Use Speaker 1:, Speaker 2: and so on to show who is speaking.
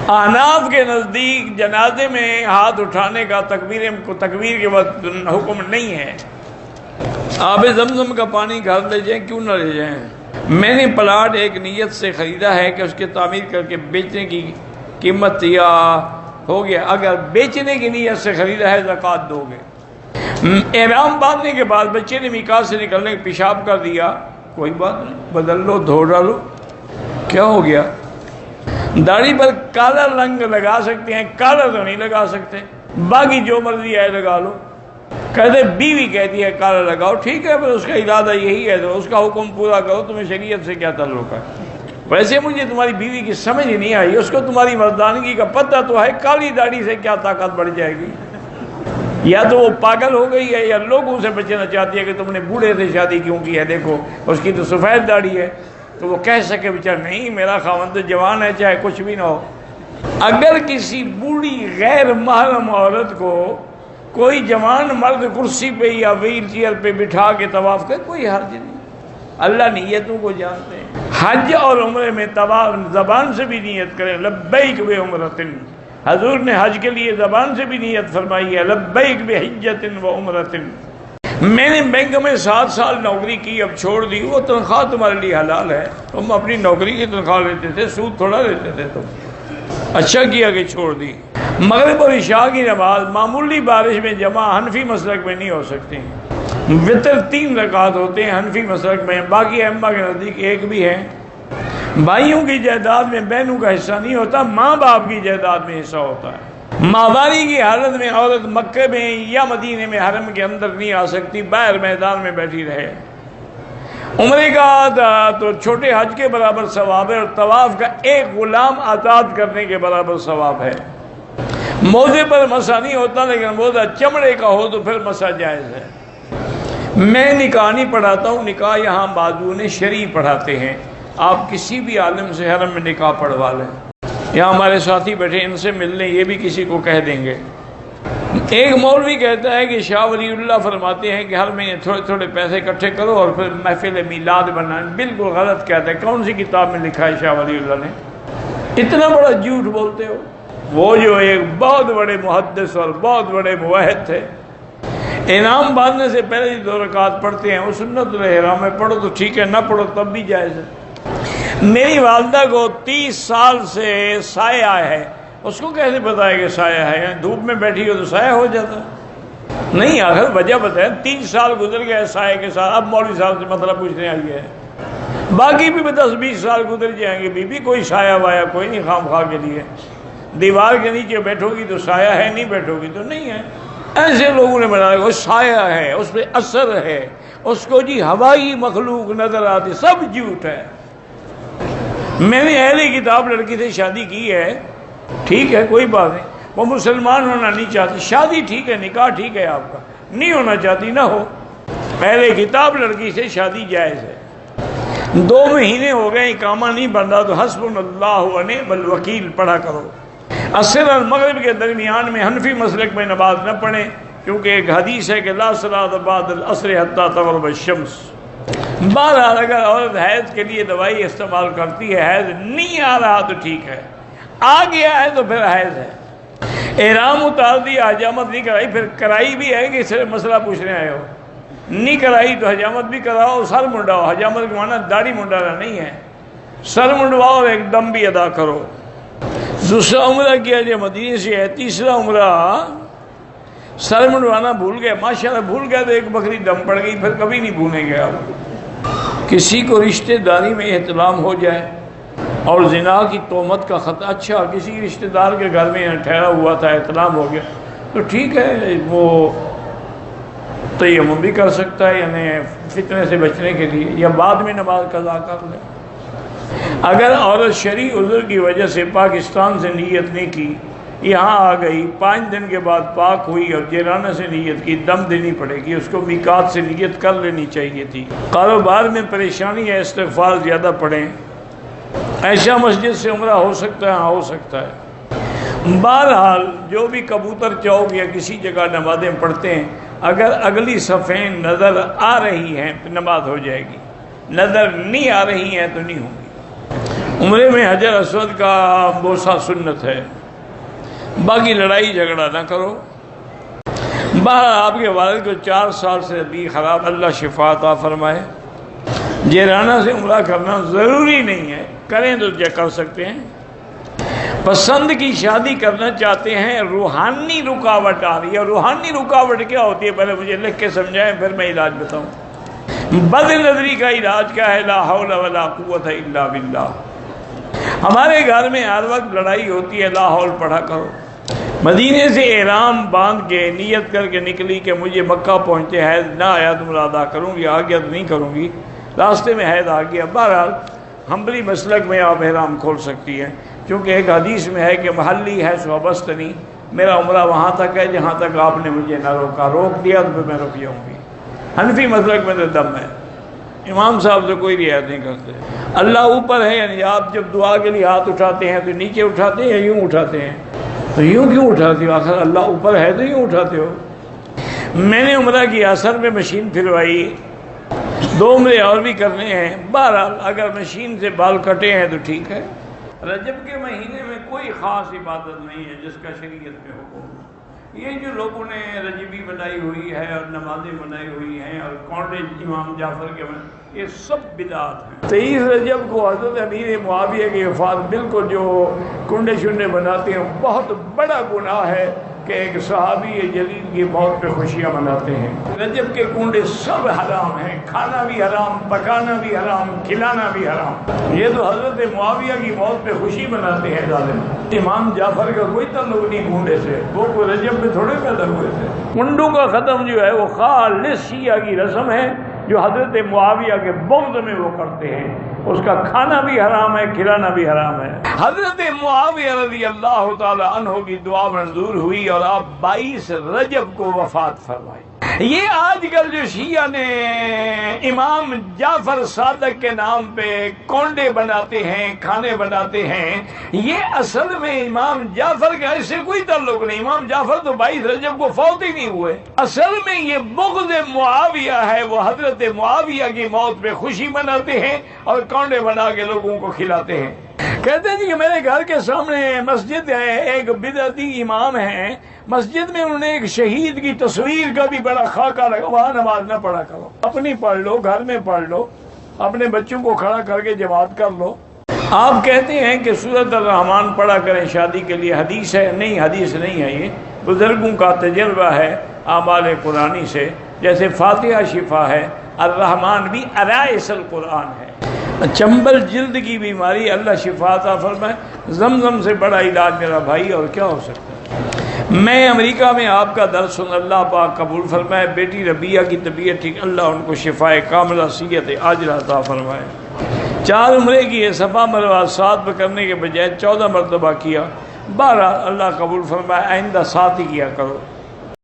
Speaker 1: احناف کے نزدیک جنازے میں ہاتھ اٹھانے کا تکبیر کے وقت حکم نہیں ہے۔ آب زمزم کا پانی گھر لے جائیں، کیوں نہ لے جائیں؟ میں نے پلاٹ ایک نیت سے خریدا ہے کہ اس کی تعمیر کر کے بیچنے کی قیمت یا ہو گیا، اگر بیچنے کی نیت سے خریدا ہے زکوٰۃ دو گے۔ احرام باندھنے کے بعد بچے نے میقات سے نکلنے کے پیشاب کر دیا، کوئی بات نہیں، بدل لو، دھو ڈالو، کیا ہو گیا؟ داڑھی پر کالا رنگ لگا سکتے ہیں، کالا تو نہیں لگا سکتے، باقی جو مرضی ہے لگا لو۔ کہتے بیوی کہتی ہے کالا لگاؤ، ٹھیک ہے، پر اس کا ارادہ یہی ہے تو اس کا حکم پورا کرو، تمہیں شریعت سے کیا تعلق ہے؟ ویسے مجھے تمہاری بیوی کی سمجھ نہیں آئی، اس کو تمہاری مردانگی کا پتہ تو ہے، کالی داڑھی سے کیا طاقت بڑھ جائے گی؟ یا تو وہ پاگل ہو گئی ہے یا لوگوں سے بچنا چاہتی ہے کہ تم نے بوڑھے سے شادی کیوں کی ہے، دیکھو اس کی تو سفید داڑھی ہے، تو وہ کہہ سکے بیچارہ نہیں میرا خاوند تو جوان ہے چاہے کچھ بھی نہ ہو۔ اگر کسی بوڑھی غیر محرم عورت کو کوئی جوان مرد کرسی پہ یا ویل چیئر پہ بٹھا کے طواف کرے، کوئی حرج نہیں، اللہ نیتوں کو جانتے ہیں۔ حج اور عمرے میں طواف زبان سے بھی نیت کریں، لبیک بعمرۃ، حضور نے حج کے لیے زبان سے بھی نیت فرمائی ہے، لبیک بحجۃ و عمرۃ۔ میں نے بینک میں 7 سال نوکری کی، اب چھوڑ دی، وہ تنخواہ تمہارے لیے حلال ہے، تم اپنی نوکری کی تنخواہ لیتے تھے، سود تھوڑا لیتے تھے تم، اچھا کیا کہ چھوڑ دی۔ مغرب اور عشاء کی نماز معمولی بارش میں جمع حنفی مسلک میں نہیں ہو سکتی، وطر 3 رکعت ہوتے ہیں حنفی مسلک میں، باقی ائمہ کے نزدیک ایک بھی ہے۔ بھائیوں کی جائیداد میں بہنوں کا حصہ نہیں ہوتا، ماں باپ کی جائیداد میں حصہ ہوتا ہے۔ ماہواری کی حالت میں عورت مکے میں یا مدینے میں حرم کے اندر نہیں آ سکتی، باہر میدان میں بیٹھی رہے۔ عمرے کا تو چھوٹے حج کے برابر ثواب ہے، اور طواف کا ایک غلام آزاد کرنے کے برابر ثواب ہے۔ موزے پر مسا نہیں ہوتا، لیکن موزہ چمڑے کا ہو تو پھر مسا جائز ہے۔ میں نکاح نہیں پڑھاتا ہوں، نکاح یہاں بازون شرعی پڑھاتے ہیں، آپ کسی بھی عالم سے حرم میں نکاح پڑھوا لیں، یہاں ہمارے ساتھی بیٹھے ان سے مل لیں، یہ بھی کسی کو کہہ دیں گے۔ ایک مولوی کہتا ہے کہ شاہ ولی اللہ فرماتے ہیں کہ ہر مہینے تھوڑے تھوڑے پیسے اکٹھے کرو اور پھر محفل میلاد بنائیں، بالکل غلط کہتا ہے، کون سی کتاب میں لکھا ہے شاہ ولی اللہ نے؟ اتنا بڑا جھوٹ بولتے ہو۔ وہ جو ایک بہت بڑے محدث اور بہت بڑے موحد تھے، انعام باندھنے سے پہلے 2 رکعت پڑھتے ہیں، وہ سنت الاحرام میں پڑھو تو ٹھیک ہے، نہ پڑھو تب بھی جائز ہے۔ میری والدہ کو 30 سال سے سایہ ہے، اس کو کیسے پتا ہے کہ سایہ ہے؟ دھوپ میں بیٹھی ہو تو سایہ ہو جاتا نہیں، آخر وجہ بتائیں، 30 سال گزر گئے سایہ کے ساتھ، اب مولوی صاحب سے مطلب پوچھنے آئی ہے، باقی بھی 10-20 سال گزر جائیں گے، بھی کوئی سایہ وایا کوئی نہیں، خام خواہ کے لیے دیوار کے نیچے بیٹھو گی تو سایہ ہے، نہیں بیٹھو گی تو نہیں ہے۔ ایسے لوگوں نے بنایا وہ سایہ ہے، اس پہ اثر ہے، اس کو جی ہوائی مخلوق نظر آتی، سب جھوٹ ہے۔ میں نے اہل کتاب لڑکی سے شادی کی ہے، ٹھیک ہے کوئی بات نہیں، وہ مسلمان ہونا نہیں چاہتی، شادی ٹھیک ہے، نکاح ٹھیک ہے، آپ کا نہیں ہونا چاہتی نہ ہو، اہل کتاب لڑکی سے شادی جائز ہے۔ 2 مہینے ہو گئے اقامہ نہیں بن رہا تو حسبنا اللہ و نعم الوکیل پڑھا کرو۔ عصر اور مغرب کے درمیان میں حنفی مسلک میں نماز نہ پڑھیں، کیونکہ ایک حدیث ہے کہ لا صلاۃ بعد العصر حتی تغرب الشمس۔ بہرحال اگر عورت حیض کے لیے دوائی استعمال کرتی ہے، حیض نہیں آ رہا تو ٹھیک ہے، آ گیا ہے تو پھر حیض ہے۔ احرام اتار دیا، حجامت نہیں کرائی، پھر کرائی بھی ہے کہ صرف مسئلہ پوچھنے آئے ہو؟ نہیں کرائی تو حجامت بھی کراؤ، سر منڈاؤ، حجامت کا معنی داڑھی منڈانا نہیں ہے، سر منڈواؤ اور ایک دم بھی ادا کرو۔ دوسرا عمرہ کیا جو مدینے سے ہے، تیسرا عمرہ سر منڈوانا بھول گیا، ماشاءاللہ بھول گیا تو ایک بکری دم پڑ گئی، پھر کبھی نہیں بھولیں گے آپ۔ کسی کو رشتہ داری میں احتلام ہو جائے اور زنا کی تہمت کا خطرہ، اچھا کسی رشتہ دار کے گھر میں ٹھہرا ہوا تھا، احتلام ہو گیا تو ٹھیک ہے، وہ تیمم بھی کر سکتا ہے، یعنی فتنے سے بچنے کے لیے، یا بعد میں نماز قضا کر لے۔ اگر عورت شرعی عذر کی وجہ سے پاکستان سے نیت نہیں کی، یہاں آ گئی، 5 دن کے بعد پاک ہوئی اور جیرانہ سے نیت کی، دم دینی پڑے گی، اس کو میقات سے نیت کر لینی چاہیے تھی۔ کاروبار میں پریشانی ہے، استغفار زیادہ پڑھیں۔ ایسا مسجد سے عمرہ ہو سکتا ہے؟ ہاں ہو سکتا ہے۔ بہرحال جو بھی کبوتر چوک یا کسی جگہ نمازیں پڑھتے ہیں، اگر اگلی صفیں نظر آ رہی ہیں تو نماز ہو جائے گی، نظر نہیں آ رہی ہیں تو نہیں ہوگی۔ عمرے میں حجر اسود کا بوسہ سنت ہے، باقی لڑائی جھگڑا نہ کرو۔ بہر آپ کے والد کو 4 سال سے بھی خراب، اللہ شفا عطا فرمائے۔ جیرانہ سے عمرہ کرنا ضروری نہیں ہے، کریں تو کیا کر سکتے ہیں۔ پسند کی شادی کرنا چاہتے ہیں، روحانی رکاوٹ آ رہی ہے۔ روحانی رکاوٹ کیا ہوتی ہے پہلے مجھے لکھ کے سمجھائیں، پھر میں علاج بتاؤں۔ بد نظری کا علاج کیا ہے؟ لا حول ولا قوت الا باللہ۔ ہمارے گھر میں ہر وقت لڑائی ہوتی ہے، لا حول پڑھا کرو۔ مدینے سے احرام باندھ کے نیت کر کے نکلی کہ مجھے مکہ پہنچتے حیض نہ آیا تو میں ادا کروں گی، آ گیا تو نہیں کروں گی، راستے میں حیض آ گیا۔ بہرحال حنبلی مسلک میں آپ احرام کھول سکتی ہیں، کیونکہ ایک حدیث میں ہے کہ محلی ہے سو بستنی، میرا عمرہ وہاں تک ہے جہاں تک آپ نے مجھے نہ روکا، روک دیا تو پھر میں رک جاؤں گی۔ حنفی مسلک میں تو دم ہے، امام صاحب سے کوئی رعایت نہیں کرتے۔ اللہ اوپر ہے، یعنی آپ جب دعا کے لیے ہاتھ اٹھاتے ہیں تو نیچے اٹھاتے ہیں یا یوں اٹھاتے ہیں؟ تو یوں کیوں اٹھاتے ہو؟ آخر اللہ اوپر ہے تو یوں اٹھاتے ہو۔ میں نے عمرہ کی اثر میں مشین پھروائی، 2 عمرے اور بھی کرنے ہیں۔ بہرحال اگر مشین سے بال کٹے ہیں تو ٹھیک ہے۔ رجب کے مہینے میں کوئی خاص عبادت نہیں ہے جس کا شریعت میں حکم۔ یہ جو لوگوں نے رجبی بنائی ہوئی ہے اور نمازیں بنائی ہوئی ہیں اور کونڈے امام جعفر کے یہ سب بدعات ہیں۔ 23 رجب کو حضرت امیر معاویہ کی وفات، بالکل جو کنڈے شنڈے بناتے ہیں، بہت بڑا گناہ ہے کہ ایک صحابی جلیل کی موت پہ خوشیاں مناتے ہیں۔ رجب کے کنڈے سب حرام ہیں، کھانا بھی حرام، پکانا بھی حرام، کھلانا بھی حرام۔ یہ تو حضرت معاویہ کی موت پہ خوشی مناتے ہیں ظالم۔ امام جعفر کا کوئی تعلق نہیں کنڈے سے، وہ کوئی رجب میں تھوڑے پیدا ہوئے تھے۔ کنڈوں کا ختم جو ہے وہ خالص شیعہ کی رسم ہے جو حضرت معاویہ کے بغض میں وہ کرتے ہیں، اس کا کھانا بھی حرام ہے، کھلانا بھی حرام ہے۔ حضرت معاویہ رضی اللہ تعالی عنہ کی دعا منظور ہوئی اور آپ 22 رجب کو وفات فرمائی۔ یہ آج کل جو شیعہ نے امام جعفر صادق کے نام پہ کونڈے بناتے ہیں، کھانے بناتے ہیں، یہ اصل میں امام جعفر کا اس سے کوئی تعلق نہیں۔ امام جعفر تو 22 رجب کو فوت ہی نہیں ہوئے۔ اصل میں یہ بغض معاویہ ہے، وہ حضرت معاویہ کی موت پہ خوشی مناتے ہیں اور کونڈے بنا کے لوگوں کو کھلاتے ہیں۔ کہتے ہیں کہ میرے گھر کے سامنے مسجد ہے، ایک بدعتی امام ہے، مسجد میں انہوں نے ایک شہید کی تصویر کا بھی بڑا خاکہ لگا، وہاں نماز نہ پڑھا کرو، اپنی پڑھ لو، گھر میں پڑھ لو، اپنے بچوں کو کھڑا کر کے جماعت کر لو۔ آپ کہتے ہیں کہ سورۃ الرحمن پڑھا کریں شادی کے لیے، حدیث ہے؟ نہیں، حدیث نہیں ہے، یہ بزرگوں کا تجربہ ہے اعمال قرآنی سے۔ جیسے فاتحہ شفا ہے، الرحمن بھی ارائس القرآن ہے۔ چمبل جلد کی بیماری اللہ شفا عطا فرمائے، زمزم سے بڑا علاج میرا بھائی اور کیا ہو سکتا ہے۔ میں امریکہ میں آپ کا درس سن، اللہ پاک قبول فرمائے۔ بیٹی ربیہ کی طبیعت ٹھیک، اللہ ان کو شفائے کاملہ صحت عاجلہ عطا فرمائے۔ 4 عمرے کی صفا مروہ 7 پہ کرنے کے بجائے 14 مرتبہ کیا، بہرحال اللہ قبول فرمائے، آئندہ 7 ہی کیا کرو۔